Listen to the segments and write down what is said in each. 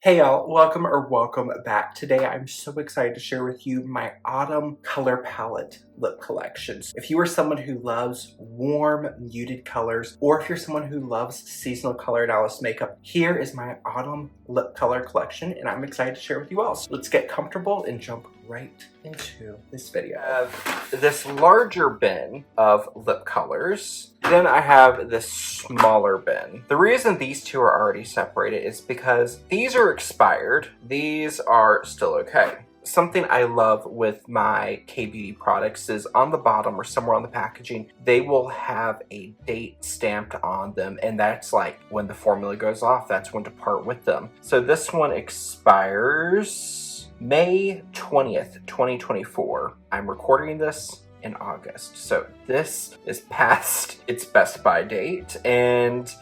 Hey y'all, welcome back. Today I'm so excited to share with you my autumn color palette lip collections. If you are someone who loves warm, muted colors, or if you're someone who loves seasonal color analysis makeup, here is my autumn lip color collection and I'm excited to share with you all. So let's get comfortable and jump right into this video. I have this larger bin of lip colors. Then I have this smaller bin. The reason these two are already separated is because these are expired. These are still okay. Something I love with my K-Beauty products is on the bottom or somewhere on the packaging, they will have a date stamped on them, and that's like when the formula goes off, that's when to part with them. So this one expires May 20th, 2024. I'm recording this in August, so this is past its best by date, and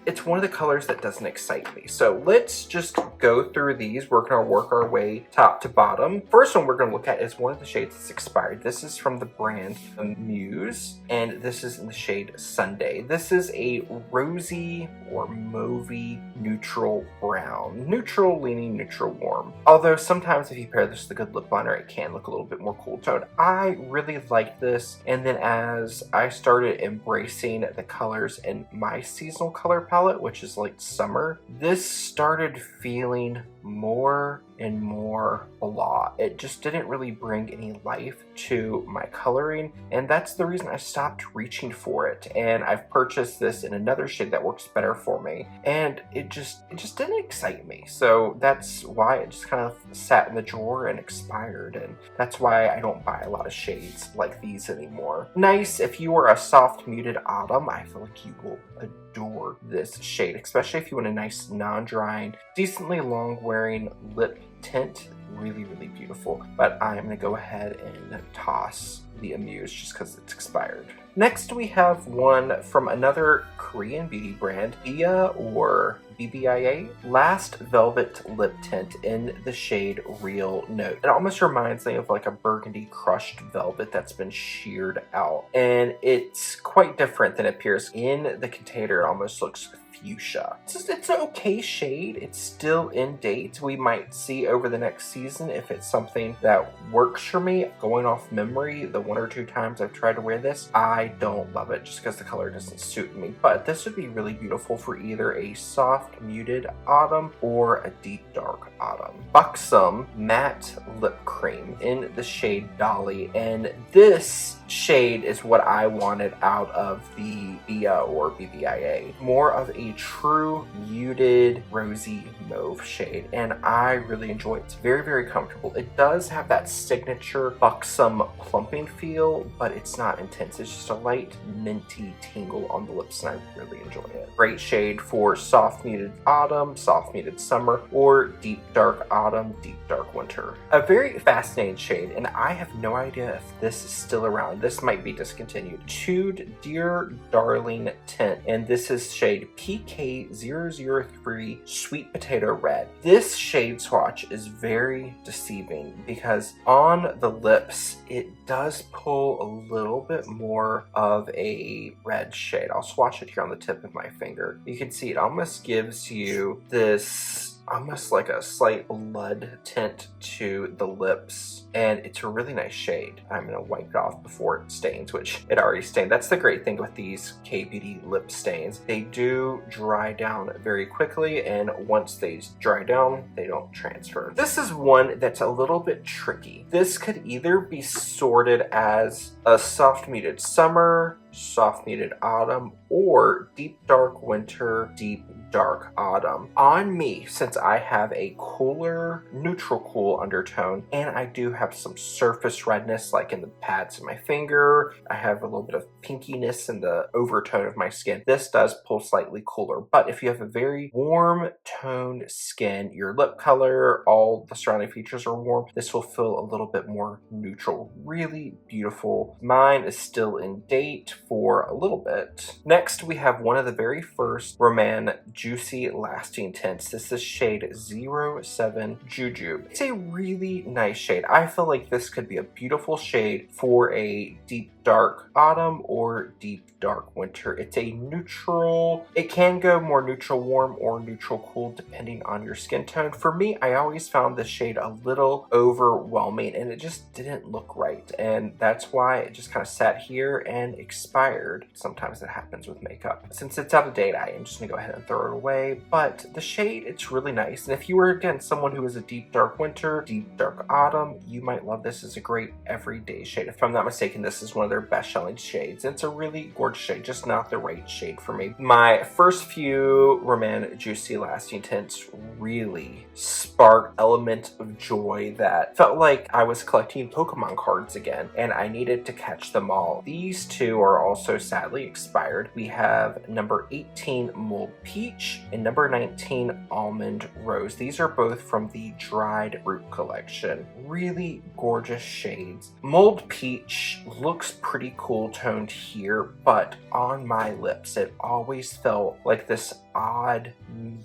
it's one of the colors that doesn't excite me. So let's just go through these. We're gonna work our way top to bottom. First one we're gonna look at is one of the shades that's expired. This is from the brand AMUSE, and this is in the shade Sunday. This is a rosy or mauvey neutral brown. Neutral leaning, neutral warm. Although sometimes if you pair this with a good lip liner, it can look a little bit more cool toned. I really like this, and then as I started embracing the colors in my seasonal color palette, which is like summer, this started feeling more and more blah. It just didn't really bring any life to my coloring, and that's the reason I stopped reaching for it. And I've purchased this in another shade that works better for me, and it just didn't excite me. So that's why it just kind of sat in the drawer and expired, and that's why I don't buy a lot of shades like these anymore. Nice if you are a soft muted autumn. I feel like you will adore this shade, especially if you want a nice non-drying, decently long wearing lip tint. Really beautiful. But I'm gonna go ahead and toss the AMUSE just because it's expired. Next we have one from another Korean beauty brand, Bia or BBIA, Last Velvet Lip Tint in the shade Real Note. It almost reminds me of like a burgundy crushed velvet that's been sheared out, and it's quite different than it appears in the container. It almost looks fuchsia. It's an okay shade. It's still in date. We might see over the next season if it's something that works for me. Going off memory, the one or two times I've tried to wear this, I don't love it just because the color doesn't suit me. But this would be really beautiful for either a soft muted autumn or a deep dark autumn. Buxom Matte Lip Cream in the shade Dolly, and this shade is what I wanted out of the Bia or BBIA. More of a true muted rosy mauve shade, and I really enjoy it. It's very comfortable. It does have that signature Buxom plumping feel, but it's not intense. It's just a light minty tingle on the lips, and I really enjoy it. Great shade for soft muted autumn, soft muted summer, or deep dark autumn, deep dark winter. A very fascinating shade, and I have no idea if this is still around. This might be discontinued. Etude Dear Darling Tint, and this is shade PK003 Sweet Potato Red. This shade swatch is very deceiving because on the lips it does pull a little bit more of a red shade. I'll swatch it here on the tip of my finger. You can see it almost gives you this almost like a slight blood tint to the lips, and it's a really nice shade. I'm gonna wipe it off before it stains, which it already stained. That's the great thing with these K-Beauty lip stains. They do dry down very quickly, and once they dry down, they don't transfer. This is one that's a little bit tricky. This could either be sorted as a soft muted summer, soft muted autumn, or deep dark winter, deep dark autumn. On me, since I have a cooler, neutral cool undertone, and I do have some surface redness like in the pads of my finger, I have a little bit of pinkiness in the overtone of my skin. This does pull slightly cooler, but if you have a very warm toned skin, your lip color, all the surrounding features are warm, this will feel a little bit more neutral. Really beautiful. Mine is still in date for a little bit. Next, we have one of the very first rom&nd Juicy Lasting Tints. This is shade 07 Jujube. It's a really nice shade. I feel like this could be a beautiful shade for a deep dark autumn or deep dark winter. It's a neutral, it can go more neutral warm or neutral cool depending on your skin tone. For me, I always found this shade a little overwhelming and it just didn't look right, and that's why it just kind of sat here and expired. Sometimes it happens with makeup. Since it's out of date, I am just gonna go ahead and throw it away, but the shade, it's really nice. And if you were, again, someone who is a deep dark winter, deep dark autumn, you might love this as a great everyday shade. If I'm not mistaken, this is one of their best selling shades. It's a really gorgeous shade, just not the right shade for me. My first few rom&nd Juicy Lasting Tints really sparked element of joy that felt like I was collecting Pokemon cards again, and I needed to catch them all. These two are also sadly expired. We have number 18 Mulled Peach and number 19 Almond Rose. These are both from the Dried Fruit collection. Really gorgeous shades. Mulled Peach looks pretty cool toned here, but on my lips it always felt like this odd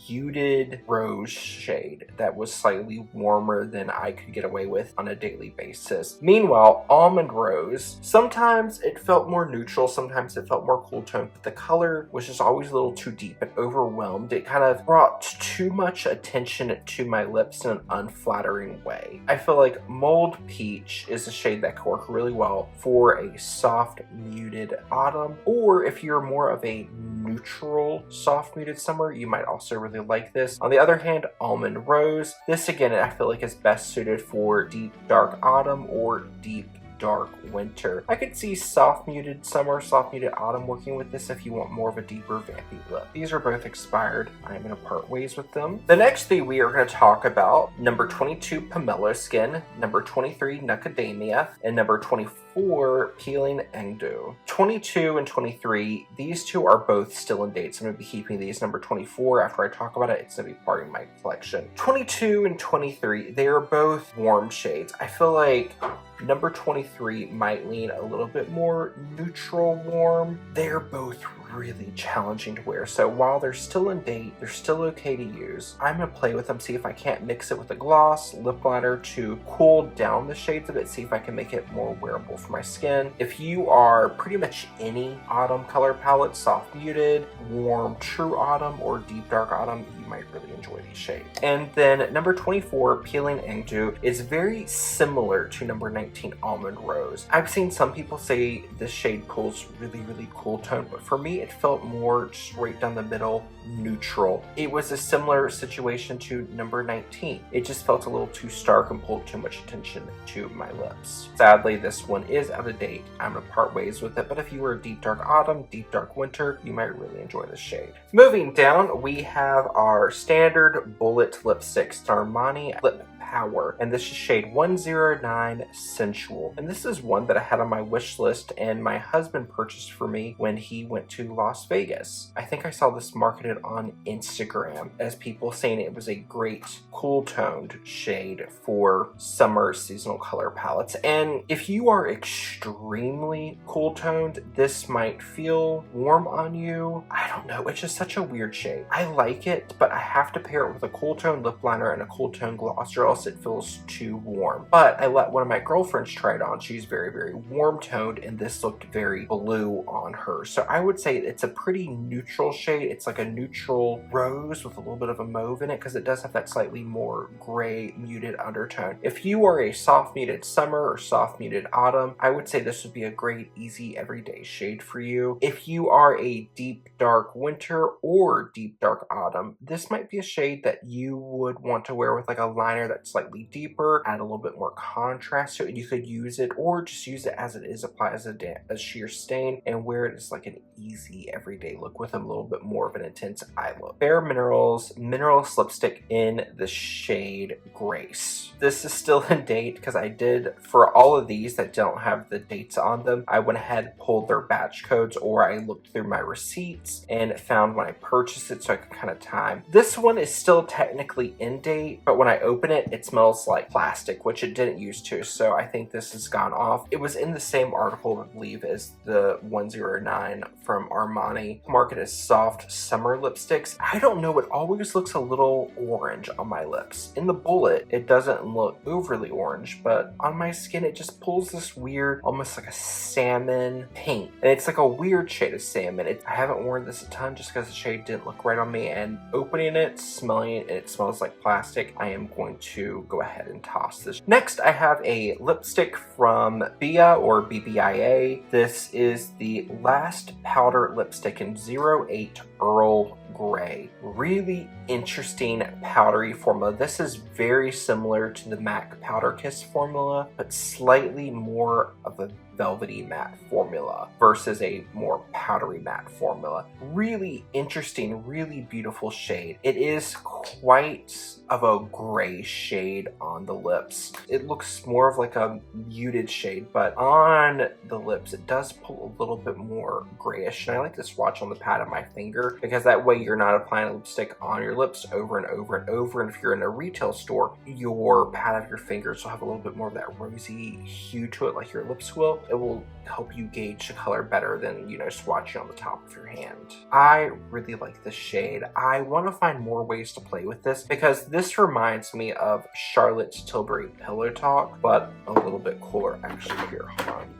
muted rose shade that was slightly warmer than I could get away with on a daily basis. Meanwhile, Almond Rose, sometimes it felt more neutral, sometimes it felt more cool toned, but the color was just always a little too deep and overwhelmed. It kind of brought too much attention to my lips in an unflattering way. I feel like Mulled Peach is a shade that could work really well for a soft muted autumn, or if you're more of a neutral soft muted summer, you might also really like this. On the other hand, Almond Rose, this again I feel like is best suited for deep dark autumn or deep dark winter. I could see soft muted summer, soft muted autumn working with this if you want more of a deeper vampy lip. These are both expired. I'm going to part ways with them. The next thing we are going to talk about, number 22 Pomelo Skin, number 23 Nucadamia, and number 24 Peeling Angdoo. 22 and 23, these two are both still in date, so I'm going to be keeping these. Number 24, after I talk about it, it's going to be part of my collection. 22 and 23, they are both warm shades. I feel like number 23 might lean a little bit more neutral warm. They're both really challenging to wear, so while they're still in date, they're still okay to use. I'm gonna play with them, see if I can't mix it with a gloss, lip liner to cool down the shades a bit, see if I can make it more wearable for my skin. If you are pretty much any autumn color palette, soft muted, warm true autumn, or deep dark autumn, you might really enjoy these shades. And then number 24 Peeling Angdoo is very similar to number 19 Almond Rose. I've seen some people say this shade pulls really cool tone, but for me it felt more just right down the middle, neutral. It was a similar situation to number 19. It just felt a little too stark and pulled too much attention to my lips. Sadly, this one is out of date. I'm gonna part ways with it, but if you were a deep dark autumn, deep dark winter, you might really enjoy this shade. Moving down, we have our standard bullet lipsticks, Armani Lip Power, and this is shade 109 Sensual. And this is one that I had on my wish list and my husband purchased for me when he went to Las Vegas. I think I saw this marketed on Instagram as people saying it was a great cool toned shade for summer seasonal color palettes. And if you are extremely cool toned, this might feel warm on you. I don't know, it's just such a weird shade. I like it, but I have to pair it with a cool toned lip liner and a cool toned gloss, or else it feels too warm. But I let one of my girlfriends try it on. She's very warm toned, and this looked very blue on her. So I would say it's a pretty neutral shade. It's like a neutral rose with a little bit of a mauve in it, because it does have that slightly more gray muted undertone. If you are a soft muted summer or soft muted autumn, I would say this would be a great easy everyday shade for you. If you are a deep dark winter or deep dark autumn, this might be a shade that you would want to wear with like a liner that's slightly deeper, add a little bit more contrast to it. You could use it, or just use it as it is, apply as a sheer stain, and wear it as like an easy everyday look with a little bit more of an intense eye look. bareMinerals Mineralist lipstick in the shade Grace. This is still in date because I did, for all of these that don't have the dates on them, I went ahead, pulled their batch codes, or I looked through my receipts and found when I purchased it so I could kind of time This one is still technically in date, but when I open it, it smells like plastic, which it didn't used to, so I think this has gone off. It was in the same article, I believe, as the 109 from Armani, marketed as soft summer lipsticks. I don't know, it always looks a little orange on my lips. In the bullet, it doesn't look overly orange, but on my skin, it just pulls this weird, almost like a salmon pink. And it's like a weird shade of salmon. I haven't worn this a ton just because the shade didn't look right on me, and opening it, smelling it, and it smells like plastic, I am going to go ahead and toss this. Next, I have a lipstick from BIA or BBIA. This is the Last Powder Lipstick in 08 Earl Grey. Really interesting powdery formula. This is very similar to the MAC Powder Kiss formula, but slightly more of a velvety matte formula versus a more powdery matte formula. Really interesting, really beautiful shade. It is quite of a gray shade on the lips. It looks more of like a muted shade, but on the lips it does pull a little bit more grayish, and I like to swatch on the pad of my finger because that way you're not applying lipstick on your lips over and over and over, and if you're in a retail store, your pad of your fingers will have a little bit more of that rosy hue to it like your lips will. It will help you gauge the color better than, you know, swatching on the top of your hand. I really like this shade. I want to find more ways to play with this because this reminds me of Charlotte's Tilbury Pillow Talk, but a little bit cooler. Actually, here, hold on.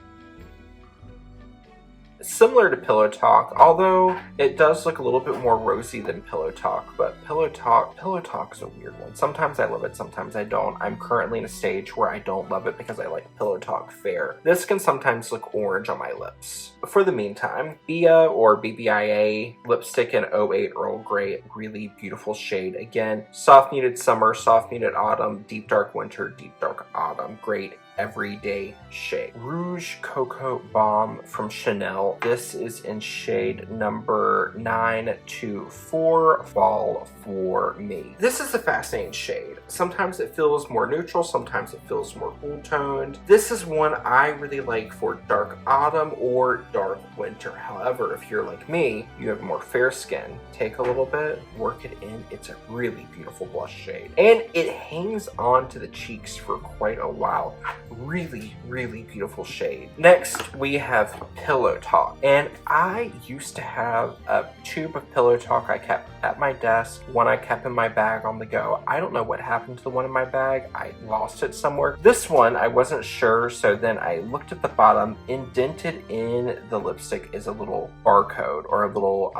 Similar to Pillow Talk, although it does look a little bit more rosy than Pillow Talk, but Pillow Talk is a weird one. Sometimes I love it, sometimes I don't. I'm currently in a stage where I don't love it because I like Pillow Talk Fair. This can sometimes look orange on my lips. But for the meantime, BIA or BBIA lipstick in 08 Earl Grey, really beautiful shade. Again, soft muted summer, soft muted autumn, deep dark winter, deep dark autumn. Great everyday shade. Rouge Coco Baume from Chanel. This is in shade number 924, Fall for Me. This is a fascinating shade. Sometimes it feels more neutral, sometimes it feels more cool toned. This is one I really like for dark autumn or dark winter. However, if you're like me, you have more fair skin, take a little bit, work it in. It's a really beautiful blush shade. And it hangs on to the cheeks for quite a while. Really, really beautiful shade. Next, we have Pillow Talk. And I used to have a tube of Pillow Talk I kept at my desk, one I kept in my bag on the go. I don't know what happened to the one in my bag. I lost it somewhere. This one, I wasn't sure, so then I looked at the bottom. Indented in the lipstick is a little barcode or a little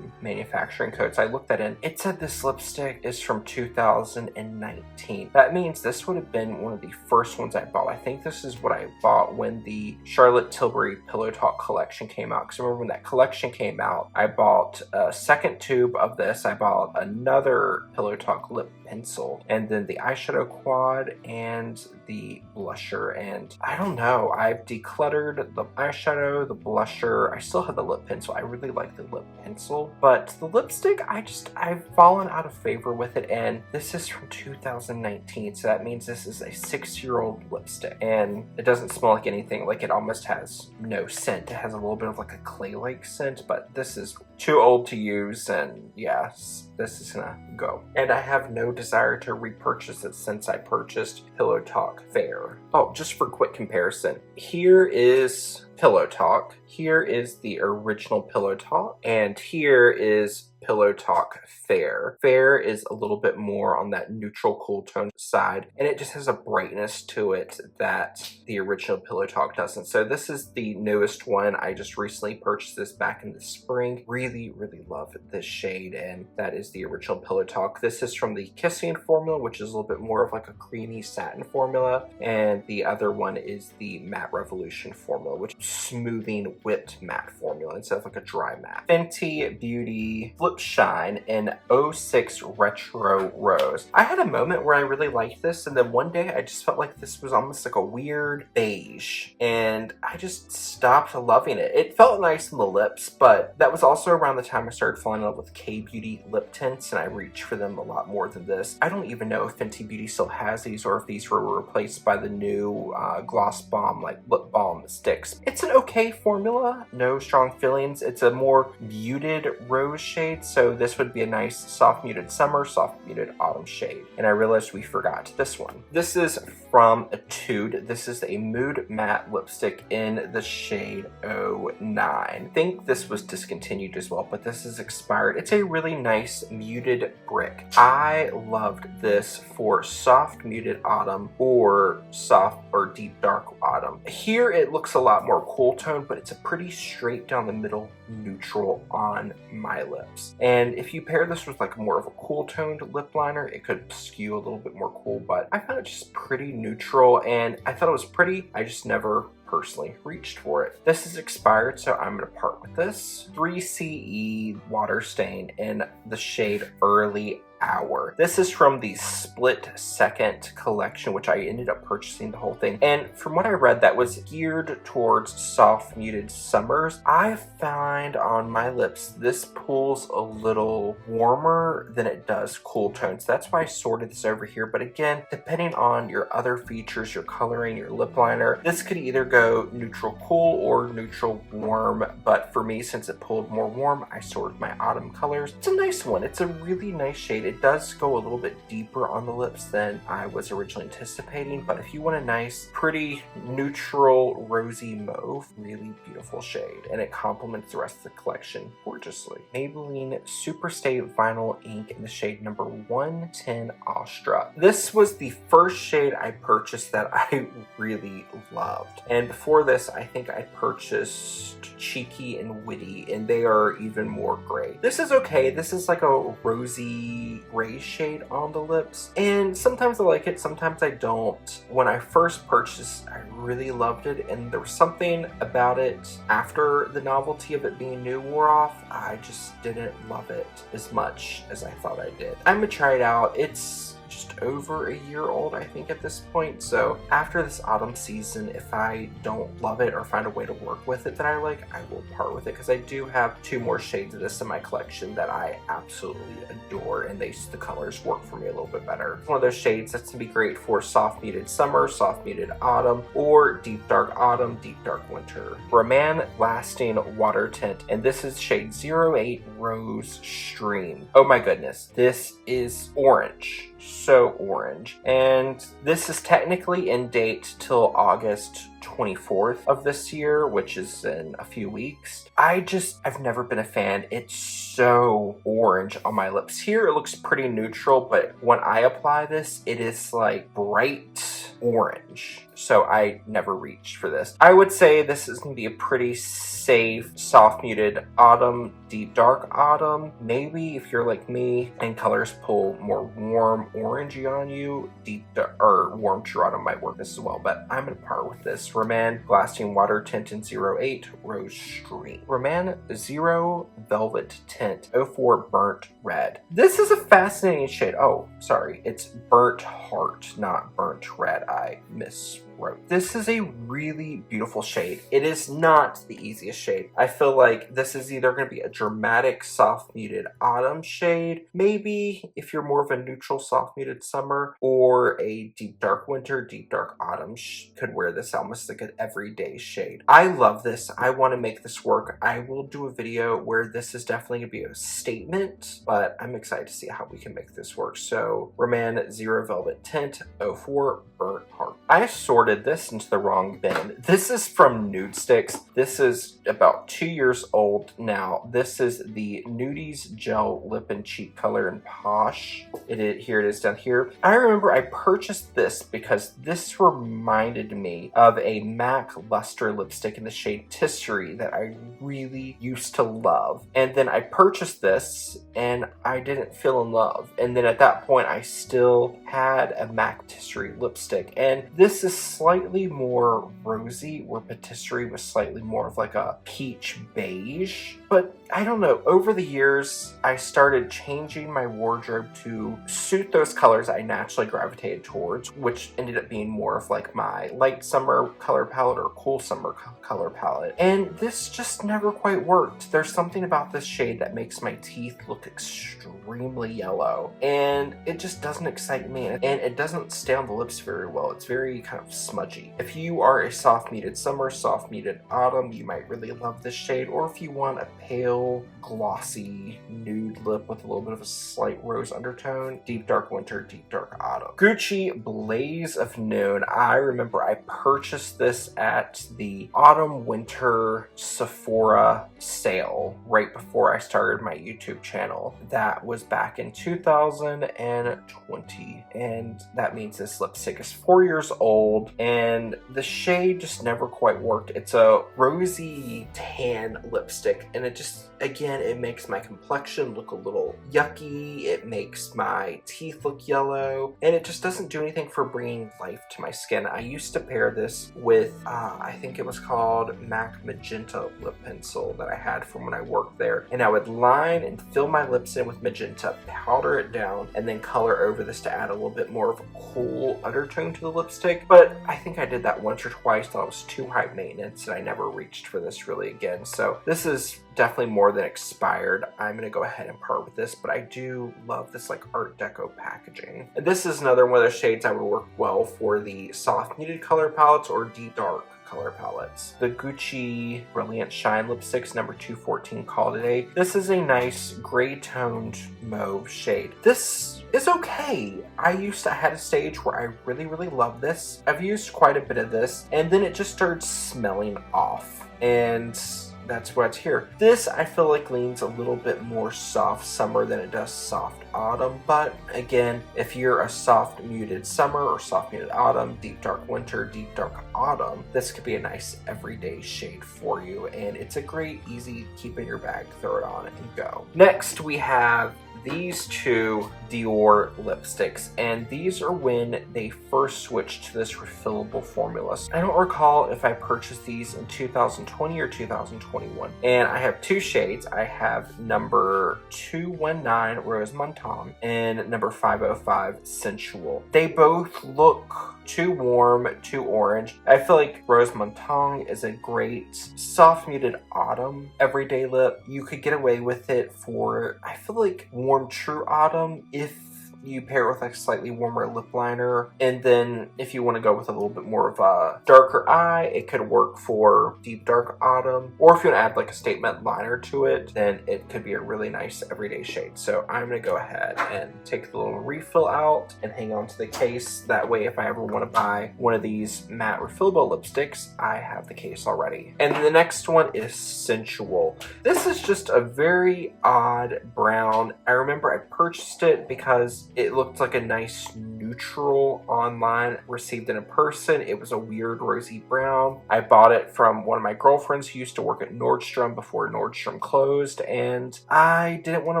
manufacturing code. So I looked that in. It said this lipstick is from 2019. That means this would have been one of the first ones I bought. I think this is what I bought when the Charlotte Tilbury Pillow Talk collection came out. Because remember when that collection came out, I bought a second tube of this. I bought another Pillow Talk lip pencil, and then the eyeshadow quad and the blusher. And I don't know, I've decluttered the eyeshadow, the blusher. I still have the lip pencil. I really like the lip pencil, but the lipstick, I've fallen out of favor with it. And this is from 2019, so that means this is a 6-year-old lipstick, and it doesn't smell like anything. Like, it almost has no scent. It has a little bit of like a clay-like scent, but this is too old to use, and yeah, this is gonna go. And I have no desire to repurchase it since I purchased Pillow Talk Fair. Oh, just for quick comparison, here is Pillow Talk, here is the original Pillow Talk, and here is Pillow Talk Fair. Fair is a little bit more on that neutral cool tone side, and it just has a brightness to it that the original Pillow Talk doesn't. So this is the newest one. I just recently purchased this back in the spring. Really, really love this shade, and that is the original Pillow Talk. This is from the Kissing formula, which is a little bit more of like a creamy satin formula, and the other one is the Matte Revolution formula, which is smoothing whipped matte formula instead of like a dry matte. Fenty Beauty Flip Shine in 06 Retro Rose. I had a moment where I really liked this, and then one day I just felt like this was almost like a weird beige, and I just stopped loving it. It felt nice on the lips, but that was also around the time I started falling in love with K-Beauty lip tints, and I reach for them a lot more than this. I don't even know if Fenty Beauty still has these or if these were replaced by the new gloss balm, like lip balm sticks. It's an okay formula, no strong feelings. It's a more muted rose shade, so this would be a nice soft muted summer, soft muted autumn shade. And I realized we forgot this one. This is from Etude. This is a Mood Matte lipstick in the shade 09. I think this was discontinued as well, but this is expired. It's a really nice muted brick. I loved this for soft muted autumn or soft or deep dark autumn. Here it looks a lot more cool tone, but it's a pretty straight down the middle neutral on my lips. And if you pair this with like more of a cool toned lip liner, it could skew a little bit more cool, but I found it just pretty neutral and I thought it was pretty. I just never personally reached for it. This is expired, so I'm gonna part with this. 3CE water stain in the shade Early Hour. This is from the Split Second collection, which I ended up purchasing the whole thing. And from what I read, that was geared towards soft muted summers. I find on my lips, this pulls a little warmer than it does cool tones. That's why I sorted this over here. But again, depending on your other features, your coloring, your lip liner, this could either go neutral cool or neutral warm. But for me, since it pulled more warm, I sorted my autumn colors. It's a nice one. It's a really nice shade. It does go a little bit deeper on the lips than I was originally anticipating, but if you want a nice, pretty neutral, rosy mauve, really beautiful shade, and it complements the rest of the collection gorgeously. Maybelline Superstay Vinyl Ink in the shade number 110 Awestruck. This was the first shade I purchased that I really loved, and before this, I think I purchased Cheeky and Witty, and they are even more gray. This is okay. This is like a rosy gray shade on the lips, and sometimes I like it, sometimes I don't. When I first purchased, I really loved it, and there was something about it after the novelty of it being new wore off. I just didn't love it as much as I thought I did. I'm gonna try it out. It's just over a year old, I think, at this point. So after this autumn season, if I don't love it or find a way to work with it that I like, I will part with it, because I do have 2 more shades of this in my collection that I absolutely adore, and the colors work for me a little bit better. It's one of those shades that's gonna be great for soft muted summer, soft muted autumn, or deep dark autumn, deep dark winter. rom&nd Lasting Water Tint, and this is shade 08 Rose Stream. Oh my goodness, this is orange. So orange. And this is technically in date till August 24th of this year, which is in a few weeks. I've never been a fan. It's so orange on my lips. Here it looks pretty neutral, but when I apply this, it is like bright orange. So I never reached for this. I would say this is going to be a pretty safe, soft muted autumn, deep dark autumn. Maybe if you're like me and colors pull more warm orangey on you, deep or warm true autumn might work this as well. But I'm going to part with this rom&nd Glasting Water Tint in 08 Rose Stream. rom&nd Zero Velvet Tint 04 Burnt Red. This is a fascinating shade. Oh, sorry. It's Burnt Heart, not Burnt Red. I miswrote. This is a really beautiful shade. It is not the easiest shade. I feel like this is either going to be a dramatic soft muted autumn shade, maybe if you're more of a neutral soft muted summer, or a deep dark winter, deep dark autumn could wear this almost like an everyday shade. I love this. I want to make this work. I will do a video where this is definitely going to be a statement, but I'm excited to see how we can make this work. So rom&nd Zero Velvet Tint 04 Burnt Heart. I sorted this into the wrong bin. This is from NUDESTIX. This is about 2 years old now. This is the Nudies Gel Lip and Cheek Color in Posh. Here it is down here. I remember I purchased this because this reminded me of a MAC Luster lipstick in the shade Tisserie that I really used to love. And then I purchased this and I didn't feel in love. And then at that point, I still had a MAC Tisserie lipstick. And this is slightly more rosy, where Patisserie was slightly more of like a peach beige, but I don't know, over the years, I started changing my wardrobe to suit those colors I naturally gravitated towards, which ended up being more of like my light summer color palette or cool summer color palette. And this just never quite worked. There's something about this shade that makes my teeth look extremely yellow, and it just doesn't excite me, and it doesn't stay on the lips very well. It's very kind of smudgy. If you are a soft muted summer, soft muted autumn, you might really love this shade, or if you want a pale, glossy, nude lip with a little bit of a slight rose undertone, deep dark winter, deep dark autumn. Gucci Blaze of Noon. I remember I purchased this at the autumn winter Sephora sale right before I started my YouTube channel. That was back in 2020, and that means this lipstick is 4 years old, and the shade just never quite worked. It's a rosy tan lipstick, and it just, again, it makes my complexion look a little yucky, it makes my teeth look yellow, and it just doesn't do anything for bringing life to my skin. I used to pair this with, I think it was called MAC Magenta lip pencil that I had from when I worked there, and I would line and fill my lips in with magenta, powder it down, and then color over this to add a little bit more of a cool undertone to the lipstick. But I think I did that once or twice, thought it was too high maintenance, and I never reached for this really again. So this is definitely more than expired. I'm gonna go ahead and part with this, but I do love this like Art Deco packaging. And this is another one of those shades that would work well for the soft muted color palettes or deep dark color palettes. The Gucci Brilliant Shine lipsticks number 214 Call Today. This is a nice gray toned mauve shade. This is okay. I had a stage where I really loved this. I've used quite a bit of this, and then it just started smelling off, and that's why it's here. This, I feel like, leans a little bit more soft summer than it does soft autumn, but again, if you're a soft muted summer or soft muted autumn, deep dark winter, deep dark autumn, this could be a nice everyday shade for you, and it's a great, easy keep in your bag, throw it on and go. Next, we have these two Dior lipsticks, and these are when they first switched to this refillable formula. I don't recall if I purchased these in 2020 or 2021, and I have two shades. I have number 219 Rose Montagne and number 505 Sensual. They both look too warm, too orange. I feel like Rose Montagne is a great soft muted autumn everyday lip. You could get away with it for, I feel like, warm true autumn if you pair it with like a slightly warmer lip liner, and then if you want to go with a little bit more of a darker eye, it could work for deep dark autumn, or if you want to add like a statement liner to it, then it could be a really nice everyday shade. So I'm going to go ahead and take the little refill out and hang on to the case. That way, if I ever want to buy one of these matte refillable lipsticks, I have the case already. And the next one is Sensual. This is just a very odd brown. I remember I purchased it because it looked like a nice neutral online. Received it in person. It was a weird rosy brown. I bought it from one of my girlfriends who used to work at Nordstrom before Nordstrom closed, and I didn't want to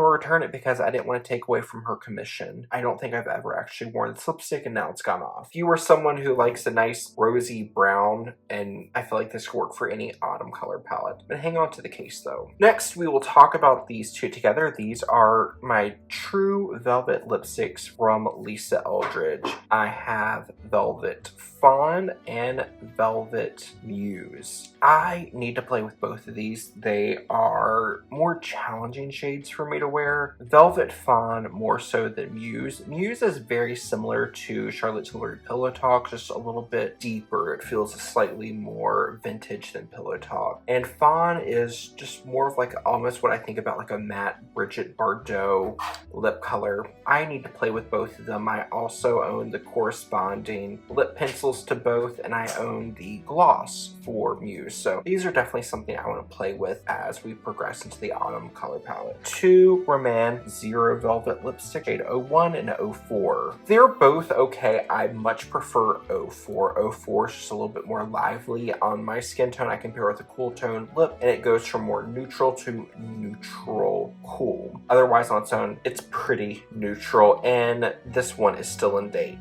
return it because I didn't want to take away from her commission. I don't think I've ever actually worn this lipstick, and now it's gone off. If you are someone who likes a nice rosy brown, and I feel like this could work for any autumn color palette, but hang on to the case though. Next, we will talk about these two together. These are my True Velvet lipsticks from Lisa Eldridge. I have Velvet Fawn and Velvet Muse. I need to play with both of these. They are more challenging shades for me to wear. Velvet Fawn more so than Muse. Muse is very similar to Charlotte Tilbury Pillow Talk, just a little bit deeper. It feels slightly more vintage than Pillow Talk. And Fawn is just more of like almost what I think about like a matte Brigitte Bardot lip color. I need to play with both of them. I also own the corresponding lip pencils to both, and I own the gloss for Muse. So these are definitely something I want to play with as we progress into the autumn color palette. Two rom&nd Zero Velvet lipstick, shade 01 and 04. They're both okay. I much prefer 04. 04 is just a little bit more lively on my skin tone. I can pair with a cool toned lip, and it goes from more neutral to neutral cool. Otherwise on its own, it's pretty neutral, and this one is still in date.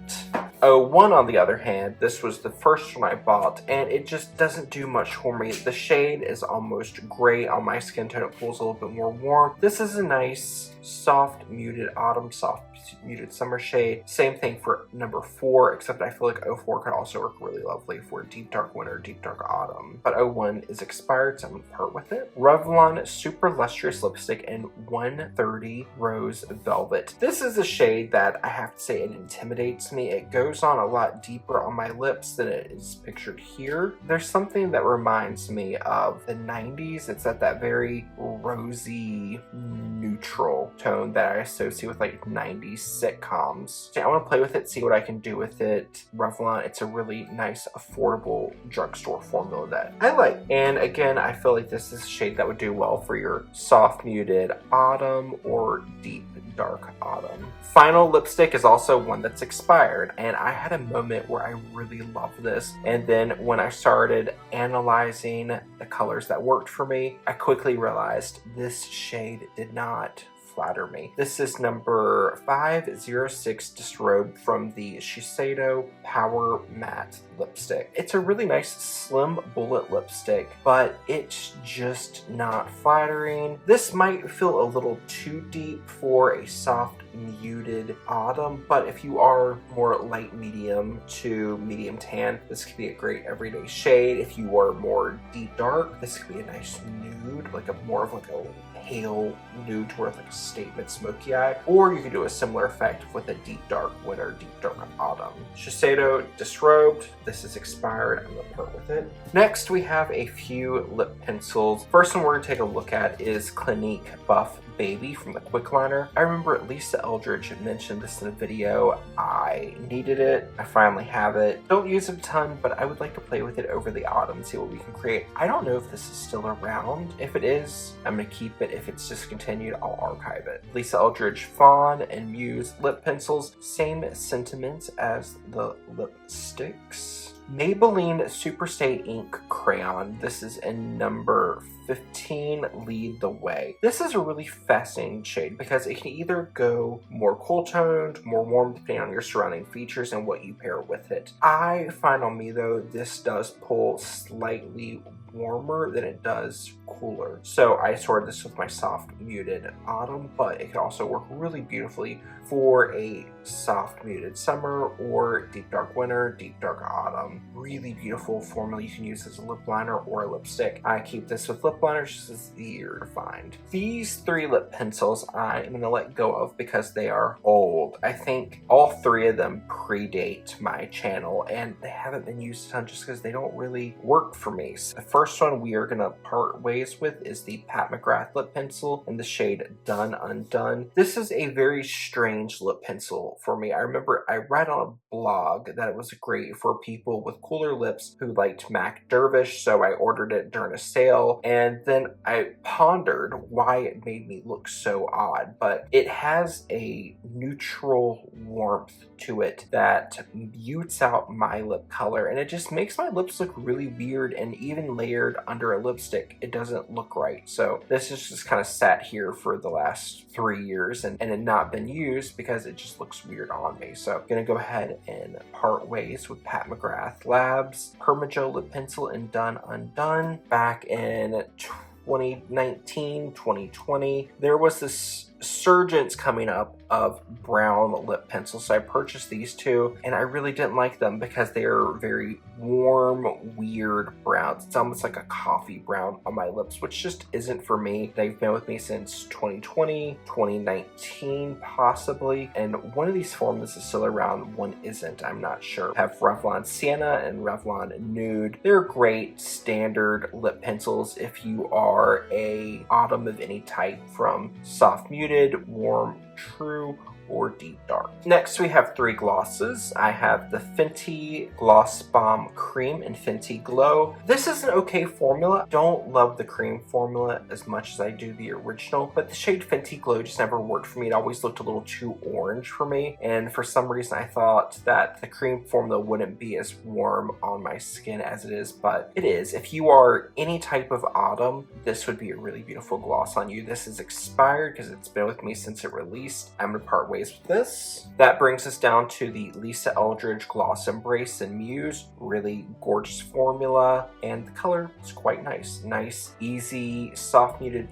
01, on the other hand, this was the first one I bought, and it just doesn't do much for me. The shade is almost gray on my skin tone. It feels a little bit more warm. This is a nice, soft, muted autumn, soft, muted summer shade. Same thing for number 4, except I feel like 04 could also work really lovely for deep dark winter, deep dark autumn. But 01 is expired, so I'm gonna part with it. Revlon Super Lustrous Lipstick in 130 Rose Velvet. This is a shade that I have to say it intimidates me. It goes on a lot deeper on my lips than it is pictured here. There's something that reminds me of the 90s. It's at that very rosy, neutral tone that I associate with like 90s sitcoms. So I want to play with it, see what I can do with it. Revlon, it's a really nice, affordable drugstore formula that I like. And again, I feel like this is a shade that would do well for your soft, muted autumn or deep, dark autumn. Final lipstick is also one that's expired, and I had a moment where I really loved this. And then when I started analyzing the colors that worked for me, I quickly realized this shade did not flatter me. This is number 506 Disrobe from the Shiseido Power Matte lipstick. It's a really nice slim bullet lipstick, but it's just not flattering. This might feel a little too deep for a soft, muted autumn, but if you are more light medium to medium tan, this could be a great everyday shade. If you are more deep dark, this could be a nice nude, like a more of like a pale nude towards like a statement smoky eye, or you could do a similar effect with a deep dark winter, deep dark autumn. Shiseido Disrobed, this is expired, I'm gonna part with it. Next we have a few lip pencils. First one we're gonna take a look at is Clinique Buff Baby from the Quick Liner. I remember Lisa Eldridge had mentioned this in a video. I needed it, I finally have it. Don't use it a ton, but I would like to play with it over the autumn, see what we can create. I don't know if this is still around. If it is, I'm gonna keep it. If it's discontinued, I'll archive it. Lisa Eldridge Fawn and Muse lip pencils, same sentiments as the lipsticks. Maybelline Superstay Ink Crayon. This is in number 15, Lead the Way. This is a really fascinating shade because it can either go more cool toned, more warm, depending on your surrounding features and what you pair with it. I find on me though, this does pull slightly warmer than it does cooler. So I sorted this with my soft muted autumn, but it could also work really beautifully for a soft muted summer or deep dark winter, deep dark autumn. Really beautiful formula you can use as a lip liner or a lipstick. I keep this with lip liners just as easier to find. These 3 lip pencils I am going to let go of because they are old. I think all 3 of them predate my channel and they haven't been used a ton just because they don't really work for me. So the first one we are going to part ways with is the Pat McGrath lip pencil in the shade Done Undone. This is a very strange lip pencil for me. I remember I read on a blog that it was great for people with cooler lips who liked MAC Dervish, so I ordered it during a sale, and then I pondered why it made me look so odd, but it has a neutral warmth to it that mutes out my lip color, and it just makes my lips look really weird, and even layered under a lipstick, it doesn't look right. So this is just kind of sat here for the last 3 years and had not been used because it just looks weird on me. So I'm gonna go ahead and part ways with Pat McGrath Labs Permagel lip pencil in Done Undone. Back in 2019, 2020, there was this surgence coming up of brown lip pencils, so I purchased these 2 and I really didn't like them because they are very warm, weird browns. It's almost like a coffee brown on my lips, which just isn't for me. They've been with me since 2020, 2019 possibly, and one of these formulas is still around, one isn't, I'm not sure. I have Revlon Sienna and Revlon Nude. They're great standard lip pencils if you are a autumn of any type, from soft muted, warm, true, or deep dark. Next we have 3 glosses. I have the Fenty Gloss Bomb Cream and Fenty Glow. This is an okay formula. Don't love the cream formula as much as I do the original, but the shade Fenty Glow just never worked for me. It always looked a little too orange for me, and for some reason I thought that the cream formula wouldn't be as warm on my skin as it is, but it is. If you are any type of autumn, this would be a really beautiful gloss on you. This is expired because it's been with me since it released. I'm gonna part ways ways with this. That brings us down to the Lisa Eldridge Gloss Embrace in Muse. Really gorgeous formula, and the color is quite nice. Nice, easy, soft muted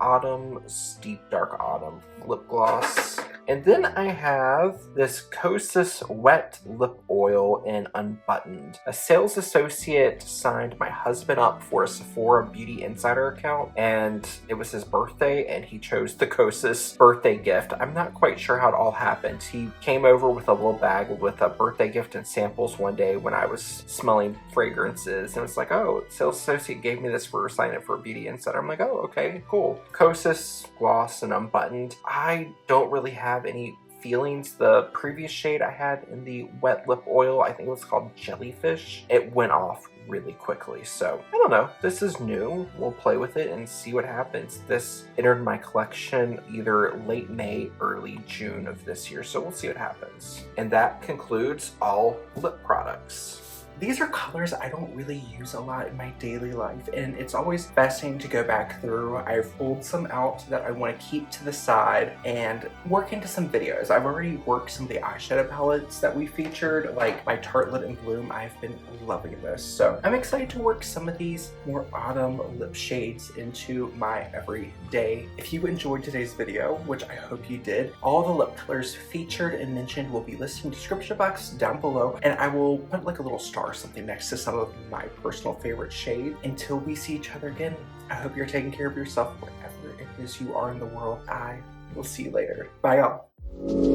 autumn, steep dark autumn lip gloss. And then I have this Kosas Wet Lip Oil in Unbuttoned. A sales associate signed my husband up for a Sephora Beauty Insider account, and it was his birthday, and he chose the Kosas birthday gift. I'm not quite sure how it all happened. He came over with a little bag with a birthday gift and samples one day when I was smelling fragrances, and it's like, oh, sales associate gave me this for signing up for a Beauty Insider. I'm like, oh, okay, cool. Kosas Gloss and Unbuttoned. I don't really have any feelings. The previous shade I had in the wet lip oil, I think it was called Jellyfish, it went off really quickly. So I don't know, this is new. We'll play with it and see what happens. This entered my collection either late May, early June of this year, so we'll see what happens. And that concludes all lip products. These are colors I don't really use a lot in my daily life, and it's always fascinating to go back through. I've pulled some out that I want to keep to the side and work into some videos. I've already worked some of the eyeshadow palettes that we featured, like my Tartelette in Bloom. I've been loving this, so I'm excited to work some of these more autumn lip shades into my everyday. If you enjoyed today's video, which I hope you did, all the lip colors featured and mentioned will be listed in the description box down below, and I will put like a little star or something next to some of my personal favorite shades. Until we see each other again, I hope you're taking care of yourself wherever it is you are in the world. I will see you later. Bye, y'all.